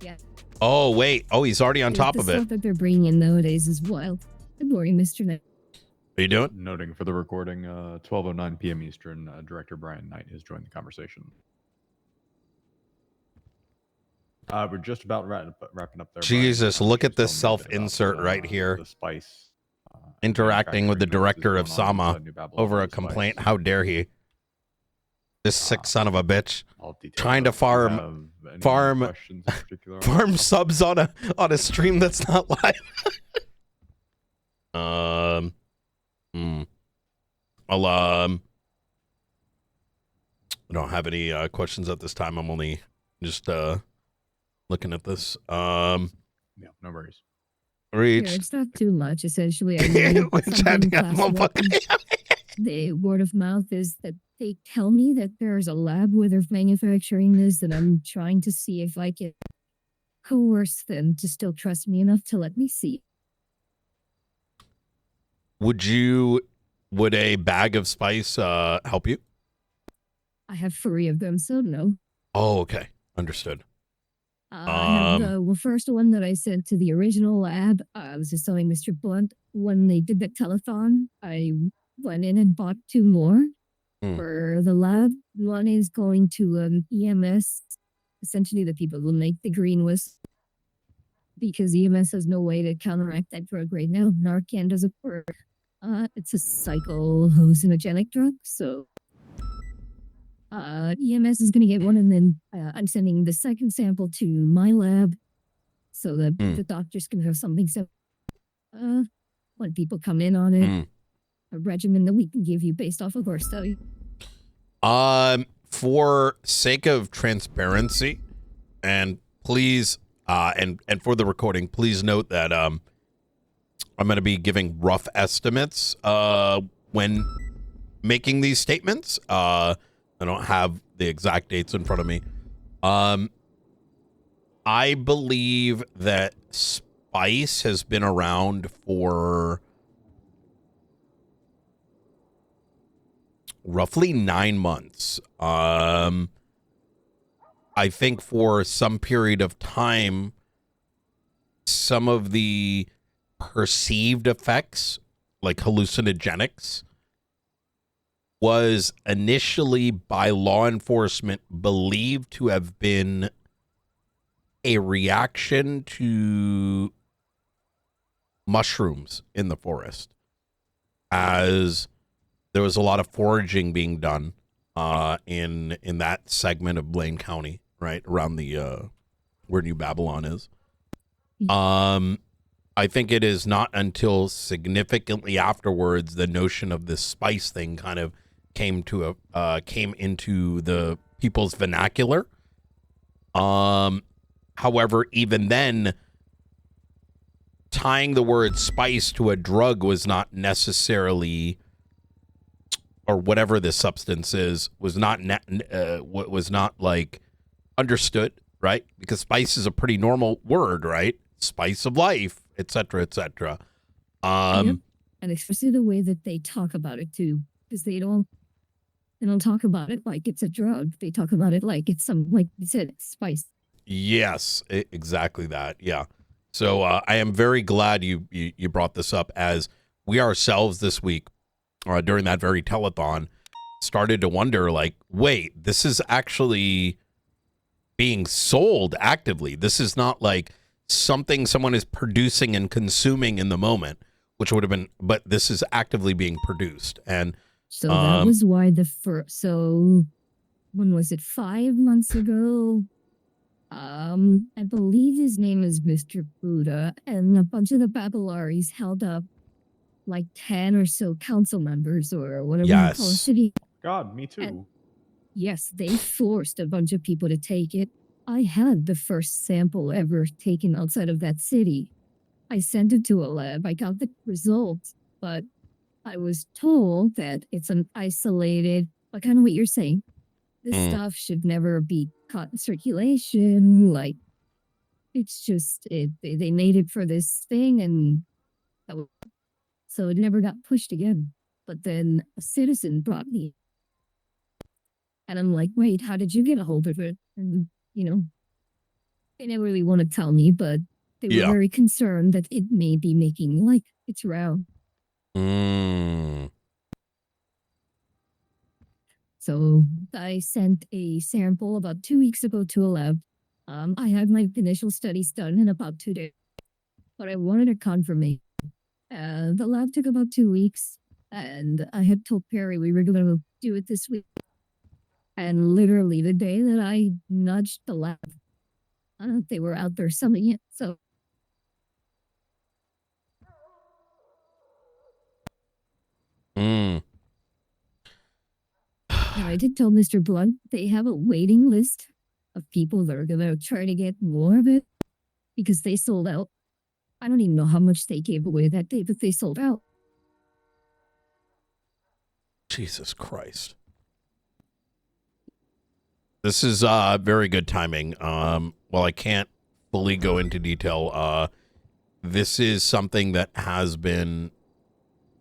Yeah. Oh, wait. Oh, he's already on top The of it. stuff that they're bringing in nowadays is wild. Good morning, Mr. Knight. Are you doing? Noting for the recording, 12:09 p.m. Eastern, Director Brian Knight has joined the conversation. We're just about wrapping up there. Jesus, Brian. look at this Just telling me a bit self-insert about, right here. The spice. Interacting with the director of manufacturing business Sama going on inside New Babylon over for a the complaint. spice. How dare he? This sick son of a bitch. I'll detail Trying to those. Do you have any questions in particular on farm that? subs on a stream that's not live. I don't have any questions at this time. I'm only just looking at this. Yeah, no worries. Here, it's not too much, essentially. I mean, the word of mouth is that they tell me that there's a lab where they're manufacturing this, and I'm trying to see if I can coerce them to still trust me enough to let me see. Would a bag of spice help you? I have 3 of them, so no. Oh, okay. Understood. I have the first one that I sent to the original lab. I was just telling Mr. Blunt, when they did the telethon, I went in and bought 2 more for the lab. One is going to EMS, essentially the people who make the green whistle, because EMS has no way to counteract that drug right now. Narcan doesn't work. It's a psycho-hallucinogenic drug, so EMS is going to get one, and then I'm sending the second sample to my lab so that the doctors can have something. So when people come in on it, a regimen that we can give you based off of our study. For sake of transparency, and please, and for the recording, please note that I'm going to be giving rough estimates when making these statements. I don't have the exact dates in front of me. I believe that spice has been around for roughly 9 months. I think for some period of time, some of the perceived effects, like hallucinogenics, was initially by law enforcement believed to have been a reaction to mushrooms in the forest, as there was a lot of foraging being done in that segment of Blaine County, right around the where New Babylon is. I think it is not until significantly afterwards the notion of this spice thing kind of came into the people's vernacular. However, even then, tying the word spice to a drug was not necessarily, or whatever this substance is, was not like understood, right? Because spice is a pretty normal word, right? Spice of life, etc., etc. Yep. And especially the way that they talk about it too, because they don't talk about it like it's a drug. They talk about it like it's like you said, it's spice. Yes, exactly that. Yeah. So I am very glad you brought this up, as we ourselves this week, during that very telethon, started to wonder, like, wait, this is actually being sold actively. This is not like something someone is producing and consuming in the moment, which would have been, but this is actively being produced. And so that was why so when was it, 5 months ago? I believe his name is Mr. Buddha, and a bunch of the Babylaris held up like 10 or so council members or whatever you call a city. God, me too. And yes, they forced a bunch of people to take it. I had the first sample ever taken outside of that city. I sent it to a lab. I got the results, but I was told that it's an isolated, like kind of what you're saying. This stuff should never be caught in circulation. Like, it's just, they made it for this thing, and so it never got pushed again. But then a citizen brought me, and I'm like, wait, how did you get a hold of it? And, They never really want to tell me, but they were Yeah. very concerned that it may be making like its round. Mm. So I sent a sample about 2 weeks ago to a lab. I had my initial studies done in about 2 days, but I wanted a confirmation. The lab took about 2 weeks, and I had told Perry we were going to do it this week. And literally the day that I nudged the lab, they were out there selling it. So Mm. now I did tell Mr. Blunt they have a waiting list of people that are going to try to get more of it because they sold out. I don't even know how much they gave away that day, but they sold out. Jesus Christ. This is very good timing. Well, I can't fully go into detail. This is something that has been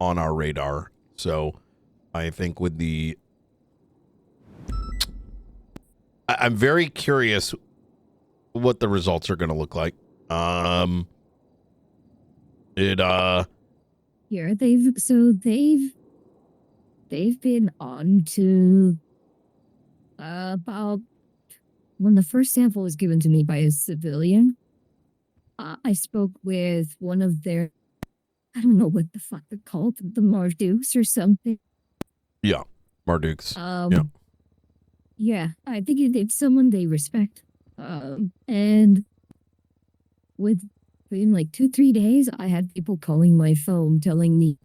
on our radar. So I think with the I'm very curious what the results are going to look like. Here they've been on to about when the first sample was given to me by a civilian. I spoke with one of their, I don't know what the fuck they're called, the Mardukes or something. Yeah, Mardukes. Yeah, I think it's someone they respect. And within like 2-3 days, I had people calling my phone telling me,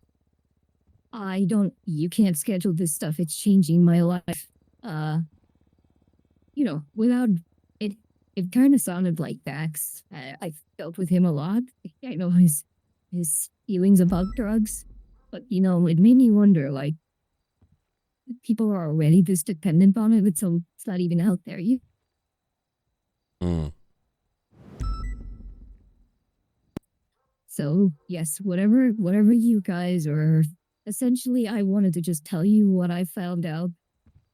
you can't schedule this stuff. It's changing my life. Without it, it kind of sounded like Dax. I dealt with him a lot. I know his feelings about drugs, but it made me wonder, like, people are already this dependent on it, so it's not even out there. Mm. So yes, whatever you guys are, essentially, I wanted to just tell you what I found out.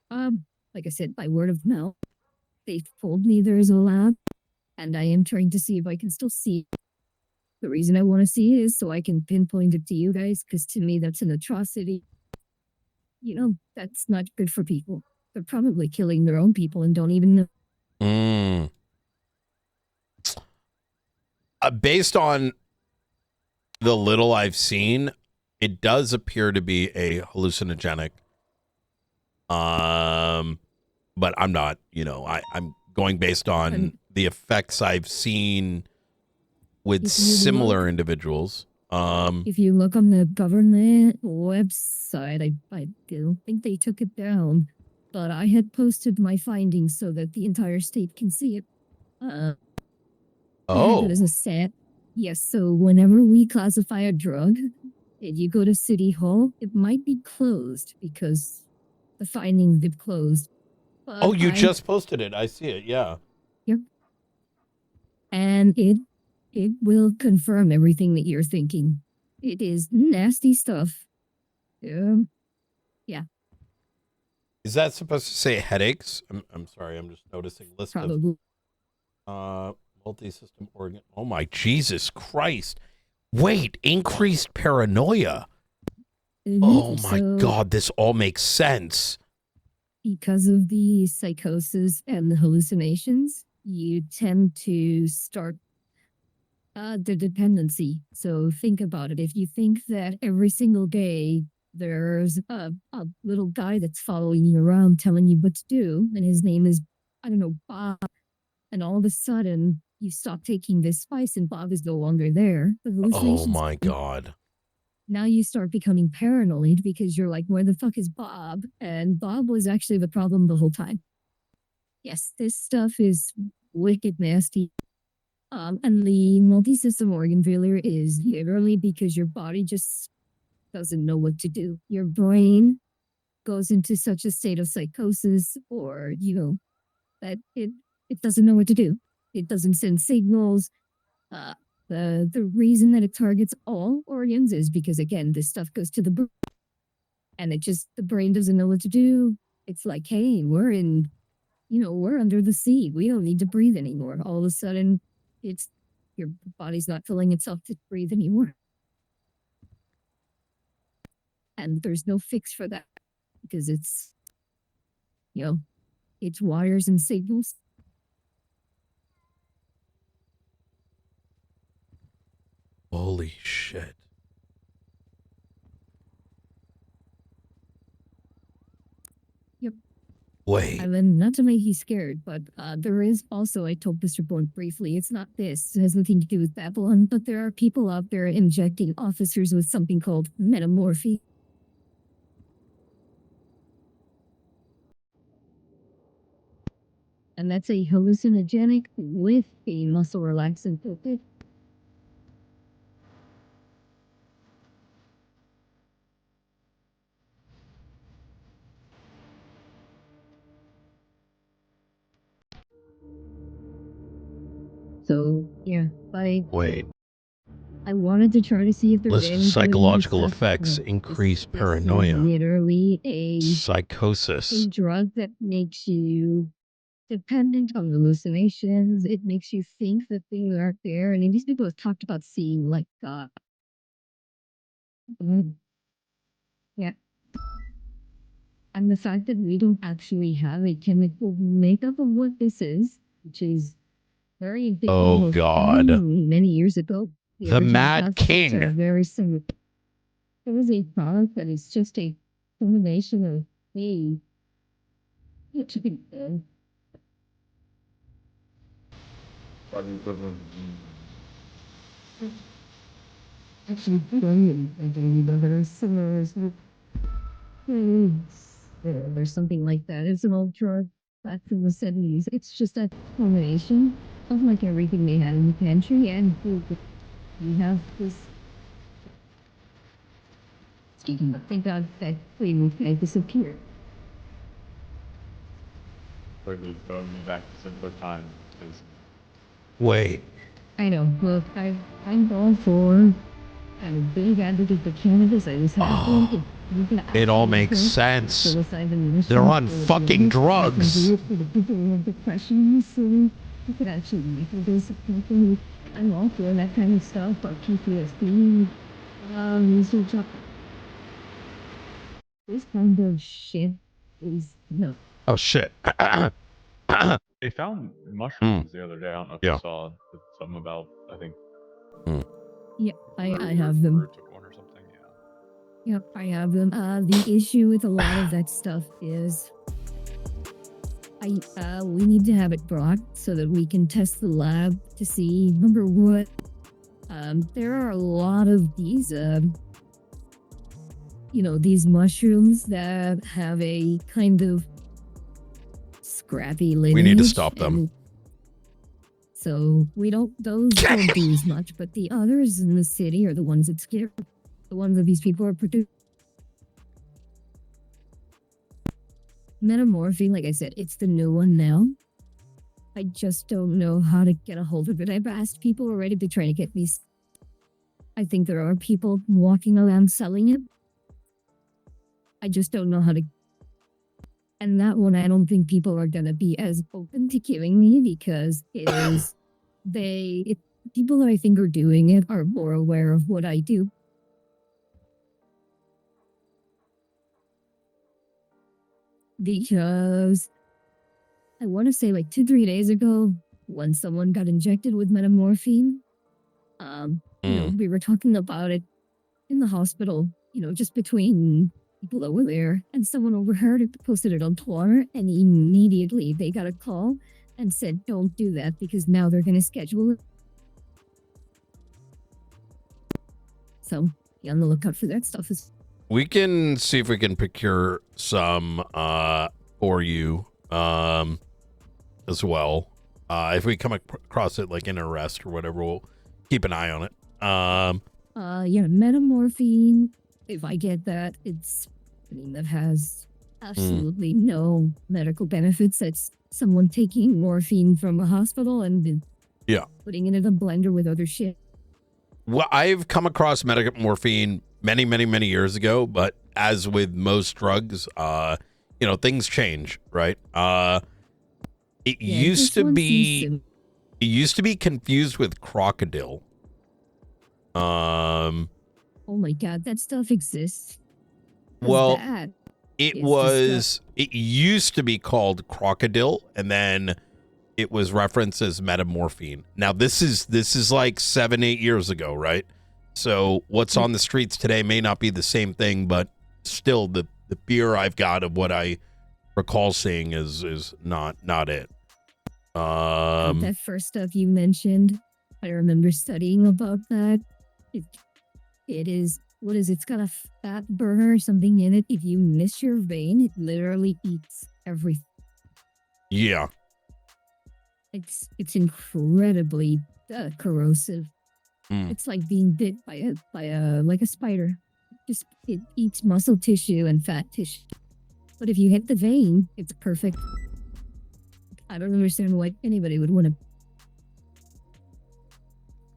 Like I said, by word of mouth. They told me there's a lab, and I am trying to see if I can still see it. The reason I want to see it is so I can pinpoint it to you guys, because to me that's an atrocity. That's not good for people. They're probably killing their own people and don't even know. Mm. Based on the little I've seen, it does appear to be a hallucinogenic. But I'm not, I'm going based on the effects I've seen with similar individuals. If you look on the government website, I don't think they took it down, but I had posted my findings so that the entire state can see it. I have it as a set. Yes, so whenever we classify a drug, and you go to City Hall, it might be closed because the findings they've closed. But you just posted it. I see it. Yeah. Yep. And it will confirm everything that you're thinking. It is nasty stuff. Yeah. Is that supposed to say headaches? I'm sorry. I'm just noticing list Probably. of multi-system organ. Oh my Jesus Christ! Wait, increased paranoia. Oh my God! This all makes sense. Because of the psychosis and the hallucinations, you tend to start the dependency. So think about it. If you think that every single day there's a little guy that's following you around telling you what to do, and his name is, I don't know, Bob, and all of a sudden you stop taking this spice and Bob is no longer there. The hallucinations. Oh my God. Now you start becoming paranoid because you're like, where the fuck is Bob? And Bob was actually the problem the whole time. Yes, this stuff is wicked nasty. And the multi-system organ failure is literally because your body just doesn't know what to do. Your brain goes into such a state of psychosis or, that it doesn't know what to do. It doesn't send signals. The reason that it targets all organs is because, again, this stuff goes to the brain. And the brain doesn't know what to do. It's like, hey, we're in, we're under the sea. We don't need to breathe anymore. All of a sudden, it's your body's not filling itself to breathe anymore. And there's no fix for that because it's, it's wires and signals. Holy shit. Yep. Wait. And then, not to make you scared, but there is also, I told Mr. Bourne briefly, it's not this. It has nothing to do with Babylon, but there are people out there injecting officers with something called metamorphy. And that's a hallucinogenic with a muscle relaxant. So yeah, Wait. I wanted to try to see if there's List of any psychological stuff. effects: This increased is paranoia, literally a psychosis. drug that makes you dependent on hallucinations. It makes you think that things aren't there. And these people have talked about seeing yeah. And the fact that we don't actually have a chemical makeup of what this is, which is very big, Oh almost God. many years ago. The original Mad concepts King. are very similar. There is a product that is just a combination of a chicken. Actually, very similar. There's something like that. It's an old drug back from the 70s. It's just a combination of like everything they had in the pantry, and we have this. Thank God that flavor can disappear. Clearly going back to simpler times is Wait. I know. Look, I'm all for. I'm a big advocate for cannabis. I just have one. It all makes sense. They're on fucking drugs. Depression, so you could actually make this. I'm all for that kind of stuff, but PTSD, research up. This kind of shit is no. Oh shit. they found mushrooms the other day. I don't know if Yeah. you saw something about I think Yeah, I have them. Peru took one or something. Yep, I have them. The issue with a lot of that stuff is we need to have it brought so that we can test the lab to see, number what, there are a lot of these, these mushrooms that have a kind of scrappy lineage. We need to stop them. So those don't do as much, but the others in the city are the ones that scare, the ones that these people are producing. Metamorphine, like I said, it's the new one now. I just don't know how to get a hold of it. I've asked people already to try to get me. I think there are people walking around selling it. I just don't know how to. And that one, I don't think people are going to be as open to giving me because it is, people that I think are doing it are more aware of what I do. Because I want to say like 2-3 days ago, when someone got injected with metamorphine, we were talking about it in the hospital, just between people that were there, and someone overheard it, posted it on Twitter, and immediately they got a call and said, don't do that because now they're going to schedule it. So be on the lookout for that stuff. We can see if we can procure some for you as well. If we come across it like in a rest or whatever, we'll keep an eye on it. Yeah, metamorphine. If I get that, it's something that has absolutely no medical benefits. It's someone taking morphine from a hospital and putting it in a blender with other shit. Well, I've come across morphine many, many, many years ago, but as with most drugs, things change, right? It Yeah, used this to one seems be. sim- It used to be confused with crocodile. Oh my god, that stuff exists. What's Well, that? it It's disgusting. was. It used to be called crocodile, and then it was referenced as metamorphine. Now this is like 7-8 years ago, right? So what's on the streets today may not be the same thing, but still the fear I've got of what I recall seeing is not it. That first stuff you mentioned, I remember studying about that. It, it is, what is it? It's got a fat burner or something in it. If you miss your vein, it literally eats everything. Yeah. It's incredibly corrosive. Mm. It's like being bit by a like a spider. Just it eats muscle tissue and fat tissue. But if you hit the vein, it's perfect. I don't understand why anybody would want to.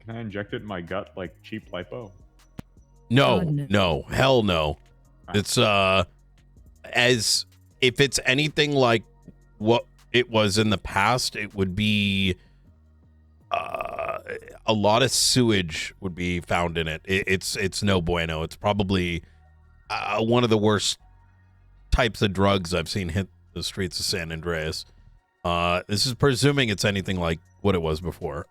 Can I inject it in my gut like cheap lipo? No, God, no. no, hell no. It's as if it's anything like what it was in the past, it would be a lot of sewage would be found in it. It's no bueno. It's probably one of the worst types of drugs I've seen hit the streets of San Andreas. This is presuming it's anything like what it was before.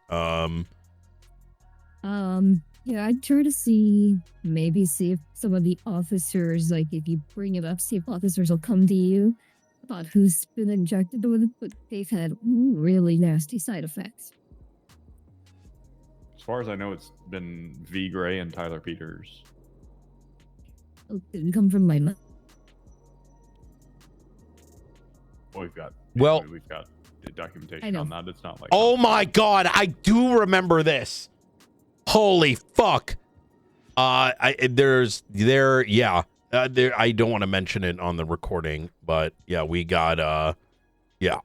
Yeah, I'd try to see if some of the officers, like if you bring it up, see if officers will come to you about who's been injected with it, but they've had really nasty side effects. As far as I know, it's been V. Gray and Tyler Peters. It didn't come from my mouth. We've got the documentation on that. It's not like Oh my god, I do remember this. Holy fuck. I don't want to mention it on the recording, but yeah, we got yeah.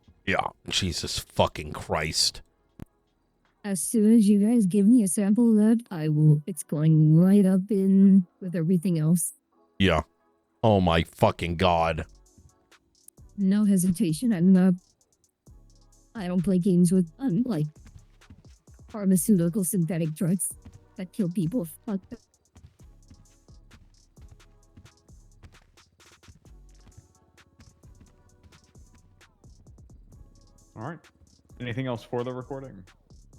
Jesus fucking Christ. As soon as you guys give me a sample of that, I will. It's going right up in with everything else. Yeah. Oh my fucking god. No hesitation. I don't play games with like pharmaceutical synthetic drugs that kill people. Fuck them. All right. Anything else for the recording?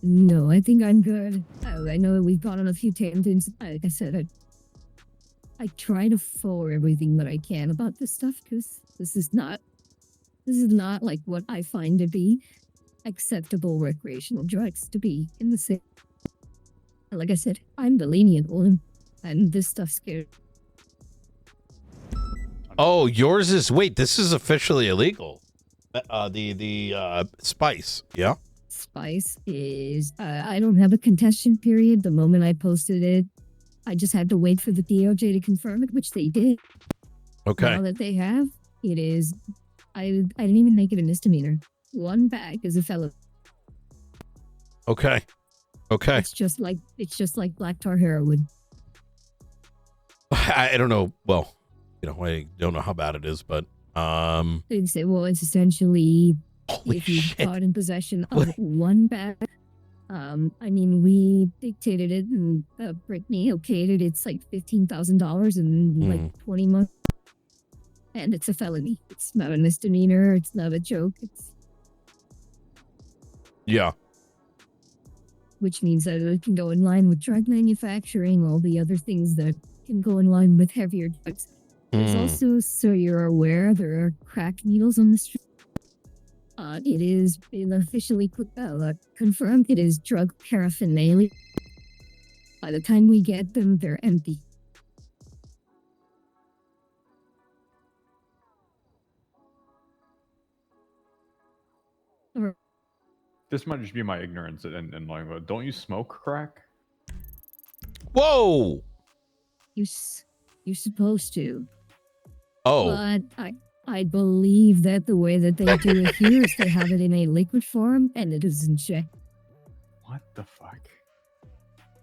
No, I think I'm good. I know that we've gone on a few tangents. Like I said, I try to forward everything that I can about this stuff because this is not like what I find to be acceptable recreational drugs to be in the same. Like I said, I'm the lenient one, and this stuff scares. Oh, yours is this is officially illegal. The spice, yeah? Spice is I don't have a contestation period. The moment I posted it, I just had to wait for the DOJ to confirm it, which they did. Okay. Now that they have, it is. I didn't even make it a misdemeanor. One bag is a felony. Okay. It's just like black tar heroin. I don't know. Well, I don't know how bad it is, but They'd say, well, it's essentially holy if you shit. caught in possession of one bag. I mean, we dictated it, and Brittany okayed it. It's like $15,000 in like 20 months, and it's a felony. It's not a misdemeanor. It's not a joke. Yeah. Which means that it can go in line with drug manufacturing, all the other things that can go in line with heavier drugs. There's also, so you're aware, there are crack needles on the street. It is been officially confirmed it is drug paraphernalia. By the time we get them, they're empty. This might just be my ignorance and like, don't you smoke crack? Whoa. You're supposed to. Oh. But I believe that the way that they do it here is they have it in a liquid form and it is injected. What the fuck?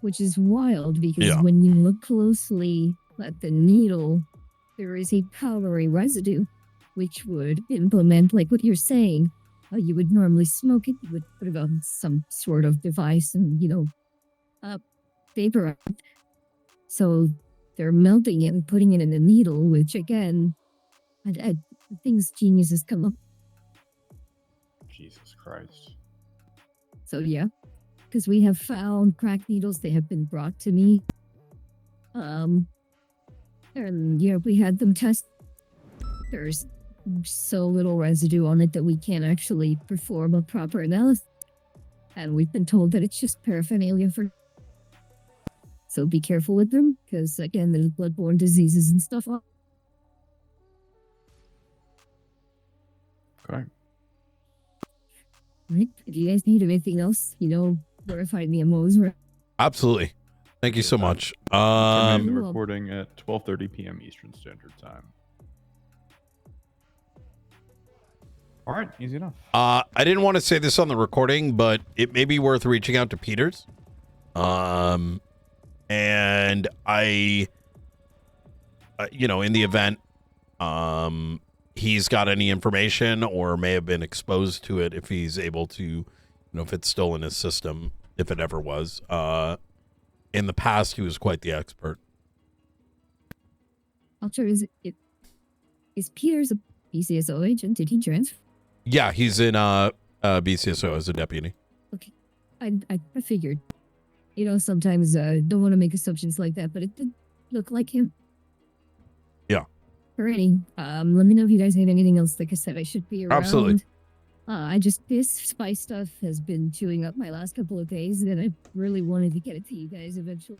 Which is wild because when you look closely at the needle, there is a powdery residue, which would implement like what you're saying. you would normally smoke it, you would put it on some sort of device and, vapor. So they're melting it and putting it in a needle, which again, I things geniuses come up. Jesus Christ. So yeah, because we have found crack needles, they have been brought to me. And yeah, we had them test. There's so little residue on it that we can't actually perform a proper analysis. And we've been told that it's just paraphernalia for. So be careful with them, because again, there's bloodborne diseases and stuff. Okay. Right? If you guys need anything else, where to find me. I'm always around. Absolutely. Thank you so much. Terminating the Well- recording at 12:30 p.m. Eastern Standard Time. All right, easy enough. I didn't want to say this on the recording, but it may be worth reaching out to Peters. And I, in the event, he's got any information or may have been exposed to it, if he's able to, if it's still in his system, if it ever was. In the past, he was quite the expert. Ultra, is Peters a BCSO agent? Did he transfer? Yeah, he's in BCSO as a deputy. Okay, I figured. Sometimes don't want to make assumptions like that, but it did look like him. Yeah. Alrighty. Let me know if you guys have anything else. Like I said, I should be around. Absolutely. This spy stuff has been chewing up my last couple of days, and I really wanted to get it to you guys eventually.